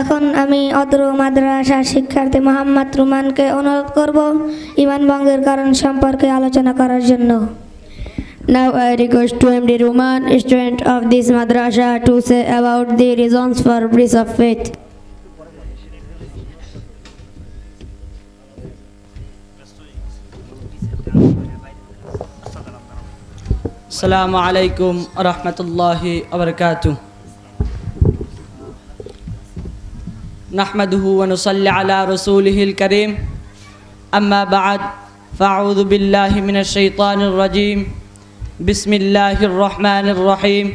এখন আমি অত্র মাদ্রাসা শিক্ষার্থী মোহাম্মদ রুমানকে অনুরোধ করব ঈমান ভঙ্গের কারণ সম্পর্কে আলোচনা করার জন্য। Now I request to MD Ruman, student of this madrasa, to say about the reasons for breach of faith. Assalamu alaikum warahmatullahi wabarakatuh. Nahmaduhu wa nusalli ala rasulihil kareem. Amma ba'd, fa'udhu billahi minash shaitanir rajim. Bismillahir rahmanir rahim.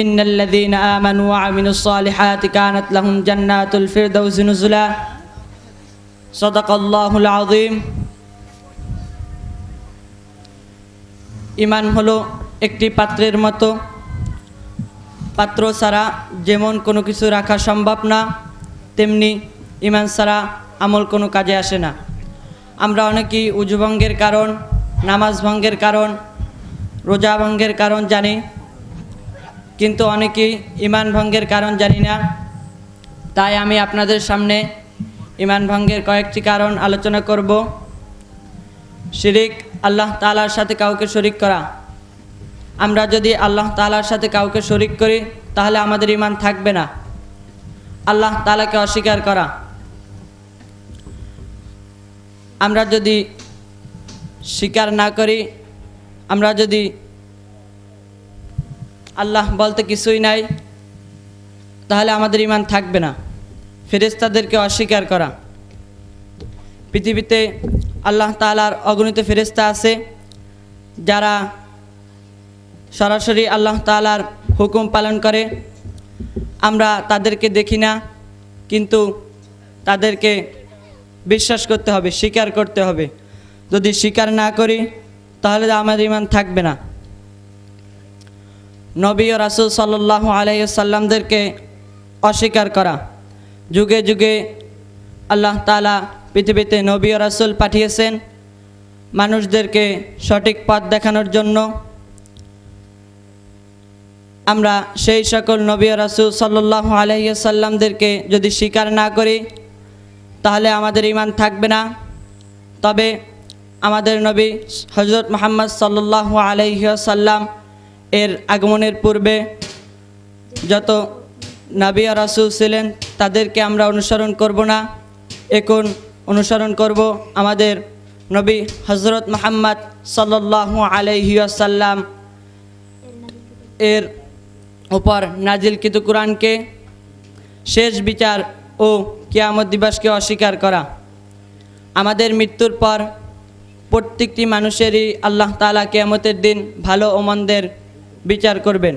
Innal ladhina amanu wa 'amilus salihati kanat lahum jannatul firdausi nuzula. Sadaqallahul azim. ঈমান হলো একটি পাত্রের মতো, পাত্র ছাড়া যেমন কোনো কিছু রাখা সম্ভব না, তেমনি ঈমান ছাড়া আমল কোনো কাজে আসে না। আমরা অনেকেই উযু ভঙ্গের কারণ, নামাজ ভঙ্গের কারণ, রোজা ভঙ্গের কারণ জানি, কিন্তু অনেকেই ঈমান ভঙ্গের কারণ জানি না। তাই আমি আপনাদের সামনে ঈমান ভঙ্গের কয়েকটি কারণ আলোচনা করব। শিরিক, আল্লাহ তাআলার সাথে কাউকে শরিক করা। আমরা যদি আল্লাহ তাআলার সাথে কাউকে শরিক করি তাহলে আমাদের ঈমান থাকবে না। আল্লাহ তাআলাকে অস্বীকার করা। আমরা যদি স্বীকার না করি, আমরা যদি আল্লাহ বলতে কিছুই নাই, তাহলে আমাদের ঈমান থাকবে না। ফেরেশতাদেরকে অস্বীকার করা। পৃথিবীতে আল্লাহ তাআলার অগণিত ফেরেশতা আছে যারা সরাসরি আল্লাহ তাআলার হুকুম পালন করে। আমরা তাদেরকে দেখি না, কিন্তু তাদেরকে বিশ্বাস করতে হবে, স্বীকার করতে হবে। যদি স্বীকার না করি তাহলে আমাদের ঈমান থাকবে না। নবী ও রাসূল সাল্লাল্লাহু আলাইহি ওয়াসাল্লামদেরকে অস্বীকার করা। যুগে যুগে আল্লাহ তাআলা পৃথিবীতে নবী ও রাসূল পাঠিয়েছেন মানুষদেরকে সঠিক পথ দেখানোর জন্য। আমরা সেই সকল নবী ও রাসূল সাল্লাল্লাহু আলাইহি ওয়াসাল্লামদেরকে যদি স্বীকার না করি তাহলে আমাদের ঈমান থাকবে না। তবে আমাদের নবী হযরত মুহাম্মদ সাল্লাল্লাহু আলাইহি ওয়াসাল্লাম এর আগমনের পূর্বে যত নবী ও রাসূল ছিলেন তাদেরকে আমরা অনুসরণ করব না। এখন অনুসরণ করব আমাদের নবী হযরত মুহাম্মদ সাল্লাল্লাহু আলাইহি ওয়াসাল্লাম এর উপর নাজিলকৃত কুরআনকে। শেষ বিচার ও কিয়ামত দিবসকে অস্বীকার করা। আমাদের মৃত্যুর পর প্রত্যেকটি মানুষেরই আল্লাহ তাআলা কিয়ামতের দিন ভালো ও মন্দের বিচার করবেন।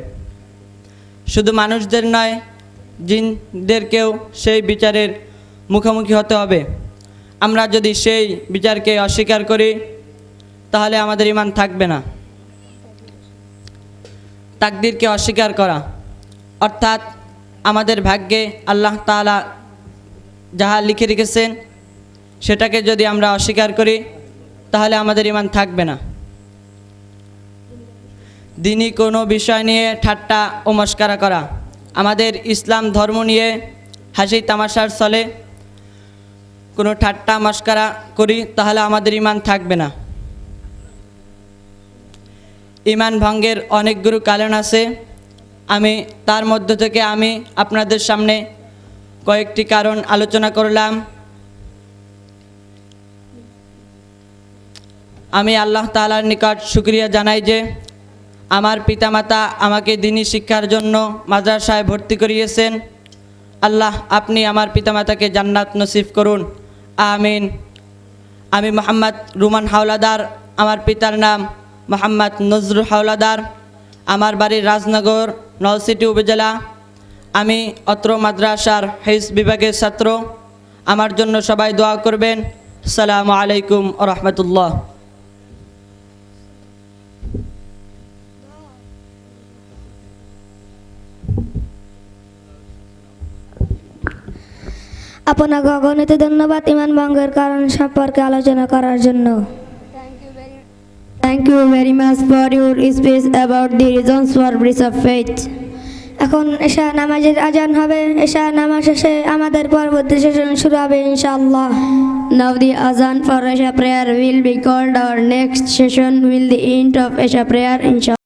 শুধু মানুষদের নয়, জিনদেরকেও সেই বিচারের মুখোমুখি হতে হবে। আমরা যদি সেই বিচারকে অস্বীকার করি তাহলে আমাদের ঈমান থাকবে না। তাকদীরকে অস্বীকার করা, অর্থাৎ আমাদের ভাগ্যে আল্লাহ তাআলা যাহা লিখে রেখেছেন সেটাকে যদি আমরা অস্বীকার করি তাহলে আমাদের ঈমান থাকবে না। দ্বীনি কোনো বিষয় নিয়ে ঠাট্টা ও মশকরা করা। আমাদের ইসলাম ধর্ম নিয়ে হাসি তামাশার চলে কোনো ঠাট্টা মশকরা করি তাহলে আমাদের ঈমান থাকবে না। ঈমান ভঙ্গের অনেকগুলো কারণ আছে। আমি তার মধ্য থেকে আপনাদের সামনে কয়েকটি কারণ আলোচনা করলাম। আমি আল্লাহ তাআলার নিকট শুকরিয়া জানাই যে আমার পিতামাতা আমাকে দ্বীনি শিক্ষার জন্য মাদ্রাসায় ভর্তি করিয়েছেন। আল্লাহ আপনি আমার পিতামাতাকে জান্নাত নসিব করুন, আমিন। আমি মোহাম্মদ রুমান হাওলাদার, আমার পিতার নাম মোহাম্মদ নজরুল হাওলাদার, আমার বাড়ি রাজনগর, নলছিটি উপজেলা। আমি অত্র মাদ্রাসার হিফজ বিভাগের ছাত্র। আমার জন্য সবাই দোয়া করবেন। আসসালামু আলাইকুম ওয়া রাহমাতুল্লাহ। আপনাকে অগণিত ধন্যবাদ ঈমান ভঙ্গের কারণ সম্পর্কে আলোচনা করার জন্য। Thank you very much for your speech about the reasons for breach of faith. এখন এশা নামাজের আজান হবে। এশা নামাজ শেষে আমাদের পরবর্তী সেশন শুরু হবে ইনশাআল্লাহ। Now the azan for Isha prayer will be called. Our next session will the end of Isha prayer, inshallah.